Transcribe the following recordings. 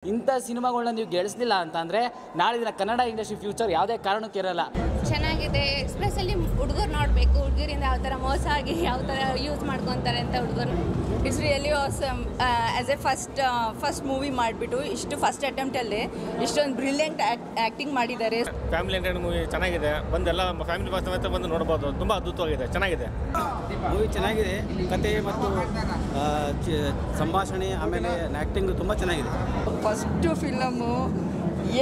ಇಂಥ ಸಿನಿಮಾಗಳನ್ನ ನೀವು ಗೆಲ್ಲಿಸಲಿಲ್ಲ ಅಂತಂದರೆ ನಾಳೆ ದಿನ ಕನ್ನಡ ಇಂಡಸ್ಟ್ರಿ ಫ್ಯೂಚರ್ ಯಾವುದೇ ಕಾರಣಕ್ಕೂ ಇರಲ್ಲ. ಚೆನ್ನಾಗಿದೆ. ಎಕ್ಸ್ಪ್ರೆಸ್ಸಲ್ಲಿ ಹುಡುಗರು ನೋಡಬೇಕು, ಹುಡುಗರಿಂದ ಯಾವ ಥರ ಮೋಸ ಆಗಿ ಯಾವ ಥರ ಯೂಸ್ ಮಾಡ್ಕೊತಾರೆ ಅಂತ ಹುಡುಗರು. It's really awesome. As a first movie ಮಾಡಿಬಿಟ್ಟು ಇಷ್ಟು ಫಸ್ಟ್ ಅಟೆಂಪ್ಟಲ್ಲಿ ಇಷ್ಟೊಂದು ಬ್ರಿಲಿಯಂಟ್ ಆ್ಯಕ್ಟಿಂಗ್ ಮಾಡಿದ್ದಾರೆ. ಫ್ಯಾಮಿಲಿ ಎಂಟರ್ಟೈನ್ ಮೂವಿ ಚೆನ್ನಾಗಿದೆ. ಬಂದೆಲ್ಲ ಫ್ಯಾಮಿಲಿ ಸಮೇತ ಬಂದು ನೋಡ್ಬೋದು. ತುಂಬ ಅದ್ಭುತವಾಗಿದೆ, ಚೆನ್ನಾಗಿದೆ ಮೂವಿ. ಚೆನ್ನಾಗಿದೆ. ಕತೆ ಮತ್ತು ಸಂಭಾಷಣೆ ಆಮೇಲೆ ಆ್ಯಕ್ಟಿಂಗ್ ತುಂಬ ಚೆನ್ನಾಗಿದೆ. ಫಸ್ಟು ಫಿಲಮು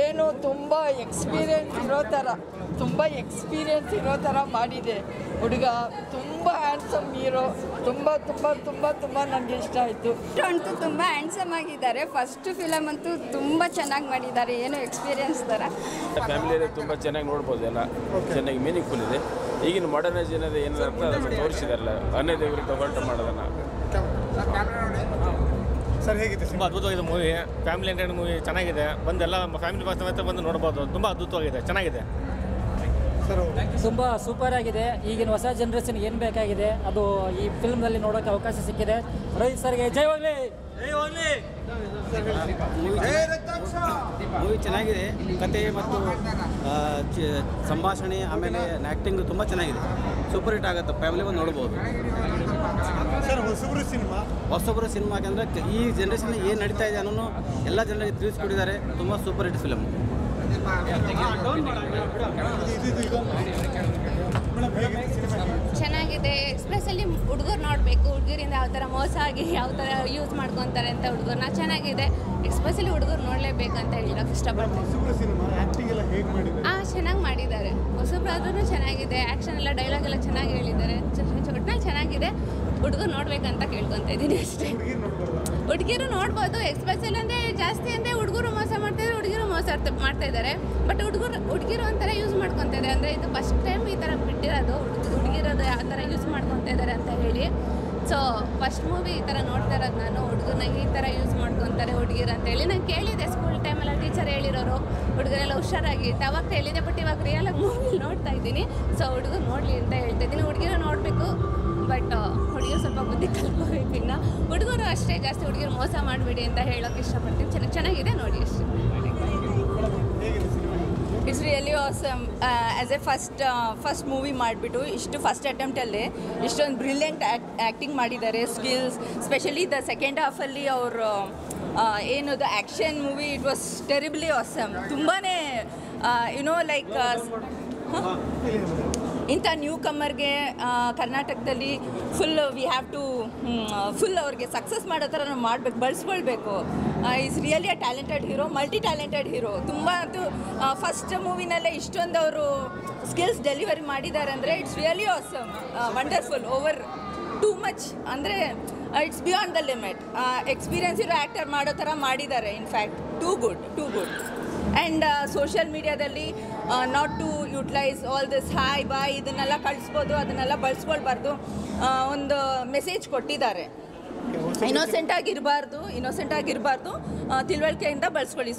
ಏನು ತುಂಬ ಎಕ್ಸ್ಪೀರಿಯೆನ್ಸ್ ಇರೋ ಥರ ಮಾಡಿದೆ ಹುಡುಗ. ತುಂಬ ಹ್ಯಾಂಡ್ಸಮ್ ಹೀರೋ. ತುಂಬ ನನಗೆ ಇಷ್ಟ ಆಯಿತು. ಅಂತೂ ತುಂಬ ಹ್ಯಾಂಡ್ಸಮ್ ಆಗಿದ್ದಾರೆ. ಫಸ್ಟ್ ಫಿಲಮ್ ಅಂತೂ ತುಂಬ ಚೆನ್ನಾಗಿ ಮಾಡಿದ್ದಾರೆ. ಏನೋ ಎಕ್ಸ್ಪೀರಿಯನ್ಸ್ ಥರ. ಫ್ಯಾಮಿಲಿಯಲ್ಲಿ ತುಂಬ ಚೆನ್ನಾಗಿ ನೋಡ್ಬೋದು. ಎಲ್ಲ ಚೆನ್ನಾಗಿ ಮೀನಿಂಗ್ಫುಲ್ ಇದೆ. ಈಗಿನ ಮಾಡರ್ನೈಸ್ ಏನದು ಏನಂತ ಅದನ್ನು ತೋರಿಸಿದಾರಲ್ಲ, ಅನ್ನದ ವಿರುದ್ಧ ಹೋರಾಟ ಮಾಡೋದನ್ನು. ಸರ್ ಹೇಗಿದೆ? ತುಂಬ ಅದ್ಭುತವಾಗಿದೆ ಮೂವಿ. ಫ್ಯಾಮಿಲಿ ಎಂಟರ್ಟೈನ್ ಮೂವಿ ಚೆನ್ನಾಗಿದೆ. ಬಂದೆಲ್ಲ ಫ್ಯಾಮಿಲಿ ಸಮೇತ ಬಂದು ನೋಡ್ಬೋದು. ತುಂಬ ಅದ್ಭುತವಾಗಿದೆ, ಚೆನ್ನಾಗಿದೆ. ತುಂಬ ಸೂಪರ್ ಆಗಿದೆ. ಈಗಿನ ಹೊಸ ಜನ್ರೇಷನ್ ಏನು ಬೇಕಾಗಿದೆ ಅದು ಈ ಫಿಲ್ಮ್ನಲ್ಲಿ ನೋಡೋಕ್ಕೆ ಅವಕಾಶ ಸಿಕ್ಕಿದೆ. ರೋಹಿತ್ ಸರ್ಗೆ ಜೈ ಹೋಗ್ಲಿ. ಮೂವಿ ಚೆನ್ನಾಗಿದೆ. ಕತೆ ಮತ್ತು ಸಂಭಾಷಣೆ ಆಮೇಲೆ ಆ್ಯಕ್ಟಿಂಗ್ ತುಂಬ ಚೆನ್ನಾಗಿದೆ. ಸೂಪರ್ ಹಿಟ್ ಆಗುತ್ತೆ. ಫ್ಯಾಮಿಲಿ ಬಂದು ನೋಡ್ಬೋದು. ಹೊಸಬ್ರು ಸಿನಿಮಾ ಯಾಕಂದರೆ ಈ ಜನ್ರೇಷನ್ ಏನು ನಡೀತಾ ಇದೆ ಅನ್ನೋ ಎಲ್ಲ ಜನರಿಗೆ ತಿಳಿಸ್ಕೊಟ್ಟಿದ್ದಾರೆ. ತುಂಬ ಸೂಪರ್ ಹಿಟ್ ಫಿಲಮ್. ಚೆನ್ನಾಗಿದೆ. ಎಕ್ಸ್ಪ್ರೆಸ್ಸಲ್ಲಿ ಹುಡುಗರು ನೋಡಬೇಕು, ಹುಡುಗರಿಂದ ಯಾವ ಥರ ಮೋಸ ಆಗಿ ಯಾವ ಥರ ಯೂಸ್ ಮಾಡ್ಕೊತಾರೆ ಅಂತ ಹುಡುಗರನ್ನ. ಚೆನ್ನಾಗಿದೆ. ಎಕ್ಸ್ಪ್ರೆಸ್ಸಲ್ಲಿ ಹುಡುಗರು ನೋಡಲೇಬೇಕಂತ ಹೇಳೋಕೆ ಇಷ್ಟಪಡ್ತೀನಿ. ಚೆನ್ನಾಗಿ ಮಾಡಿದ್ದಾರೆ. ಹೊಸಬ್ರಾದ್ರೂ ಚೆನ್ನಾಗಿದೆ. ಆ್ಯಕ್ಷನ್ ಎಲ್ಲ ಡೈಲಾಗ್ ಎಲ್ಲ ಚೆನ್ನಾಗಿ ಹೇಳಿದ್ದಾರೆ. ಒಟ್ಟಿನಲ್ಲಿ ಚೆನ್ನಾಗಿದೆ. ಹುಡುಗರು ನೋಡ್ಬೇಕಂತ ಕೇಳ್ಕೊತಾ ಇದ್ದೀನಿ ಅಷ್ಟೇ. ಹುಡುಗಿರು ನೋಡ್ಬೋದು. ಎಕ್ಸ್ಪ್ರೆಸ್ಸಲ್ಲಿ ಅಂದರೆ ಜಾಸ್ತಿ ಅಂದರೆ ಹುಡುಗರು ಮೋಸ ಮಾಡ್ತಾಯಿದ್ದಾರೆ, ಹುಡುಗಿರು ಮೋಸ ಮಾಡ್ತಾ ಇದ್ದಾರೆ. ಬಟ್ ಹುಡುಗಿರು ಒಂಥರ ಯೂಸ್ ಮಾಡ್ಕೊತಾ ಇದ್ದಾರೆ. ಅಂದರೆ ಇದು ಫಸ್ಟ್ ಟೈಮ್ ಈ ಥರ ಬಿಟ್ಟಿರೋದು. ಹುಡುಗಿರೋದು ಯಾವ ಥರ ಯೂಸ್ ಮಾಡ್ಕೊತಾ ಇದ್ದಾರೆ ಅಂತ ಹೇಳಿ. ಸೊ ಫಸ್ಟ್ ಮೂವಿ ಈ ಥರ ನೋಡ್ತಾ ಇರೋದು ನಾನು. ಹುಡುಗರನ್ನ ಈ ಥರ ಯೂಸ್ ಮಾಡ್ಕೊತಾರೆ ಹುಡುಗಿರು ಅಂತೇಳಿ ನಾನು ಕೇಳಿದೆ. ಸ್ಕೂಲ್ ಟೈಮೆಲ್ಲ ಟೀಚರ್ ಹೇಳಿರೋರು ಹುಡುಗರೆಲ್ಲ ಹುಷಾರಾಗಿ ಅವಾಗ ಹೇಳಿದೆ. ಬಟ್ ಇವಾಗ ರಿಯಲಾಗಿ ಮೂವಿ ನೋಡ್ತಾ ಇದ್ದೀನಿ. ಸೊ ಹುಡುಗರು ನೋಡಲಿ ಅಂತ ಹೇಳ್ತಾ ಇದ್ದೀನಿ. ಹುಡುಗಿರು ನೋಡಬೇಕು. ಬಟ್ ಹುಡುಗಿರು ಸ್ವಲ್ಪ ಬುದ್ಧಿ ಕಲ್ತ್ಕೋಬೇಕು. ಇನ್ನು ಹುಡುಗರು ಅಷ್ಟೇ ಜಾಸ್ತಿ ಹುಡುಗಿರು ಮೋಸ ಮಾಡಬೇಡಿ ಅಂತ ಹೇಳೋಕ್ಕೆ ಇಷ್ಟಪಡ್ತೀನಿ. ಚೆನ್ನಾಗಿದೆ, ನೋಡಿ ಅಷ್ಟೇ. It's really awesome. As a first movie ಮಾಡಿಬಿಟ್ಟು ಇಷ್ಟು ಫಸ್ಟ್ ಅಟೆಂಪ್ಟಲ್ಲಿ ಇಷ್ಟೊಂದು ಬ್ರಿಲಿಯಂಟ್ ಆ್ಯಕ್ಟಿಂಗ್ ಮಾಡಿದ್ದಾರೆ. ಸ್ಕಿಲ್ಸ್ ಸ್ಪೆಷಲಿ ದ ಸೆಕೆಂಡ್ ಹಾಫಲ್ಲಿ ಅವರು ಏನದು action movie it was terribly awesome. ತುಂಬಾ ಲೈಕ್ ಇಂಥ ನ್ಯೂ ಕಮ್ಮರ್ಗೆ ಕರ್ನಾಟಕದಲ್ಲಿ ವಿ ಹ್ಯಾವ್ ಟು ಅವ್ರಿಗೆ ಸಕ್ಸಸ್ ಮಾಡೋ ಥರ ನಾವು ಮಾಡಬೇಕು, ಬಳಸ್ಕೊಳ್ಬೇಕು. Is really a talented hero, multi talented hero. ತುಂಬ ಅಂತೂ ಫಸ್ಟ್ ಮೂವಿನಲ್ಲೇ ಇಷ್ಟೊಂದು ಅವರು ಸ್ಕಿಲ್ಸ್ ಡೆಲಿವರಿ ಮಾಡಿದ್ದಾರೆ ಅಂದರೆ it's really awesome. Wonderful. Over too much ಅಂದರೆ it's beyond the limit. Experience ಇರೋ ಆ್ಯಕ್ಟರ್ ಮಾಡೋ ಥರ ಮಾಡಿದ್ದಾರೆ. In fact too good. And social ಮೀಡಿಯಾದಲ್ಲಿ not to utilise all this hi bye ಇದನ್ನೆಲ್ಲ ಕಳಿಸ್ಬೋದು, ಅದನ್ನೆಲ್ಲ ಬಳಸ್ಕೊಳ್ಬಾರ್ದು. ಒಂದು ಮೆಸೇಜ್ ಕೊಟ್ಟಿದ್ದಾರೆ. ಇನ್ನೋಸೆಂಟ್ ಆಗಿರಬಾರ್ದು, ತಿಳುವಳಿಕೆಯಿಂದ ಬಳಸ್ಕೊಳ್ಳಿ.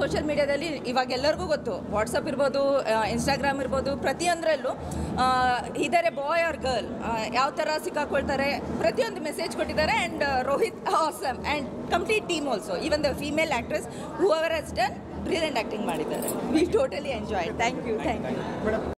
ಸೋಷಿಯಲ್ ಮೀಡಿಯಾದಲ್ಲಿ ಇವಾಗ ಎಲ್ಲರಿಗೂ ಗೊತ್ತು. ವಾಟ್ಸಪ್ ಇರ್ಬೋದು, ಇನ್ಸ್ಟಾಗ್ರಾಮ್ ಇರ್ಬೋದು, ಪ್ರತಿಯೊಂದರಲ್ಲೂ ಇದ್ದಾರೆ ಬಾಯ್ ಆರ್ ಗರ್ಲ್ ಯಾವ ಥರ ಸಿಕ್ಕಾಕೊಳ್ತಾರೆ ಪ್ರತಿಯೊಂದು ಮೆಸೇಜ್ ಕೊಟ್ಟಿದ್ದಾರೆ. And Rohit awesome and complete team also, even the female actress whoever has done brilliant acting ಮಾಡಿದ್ದಾರೆ. We totally enjoy. Thank you.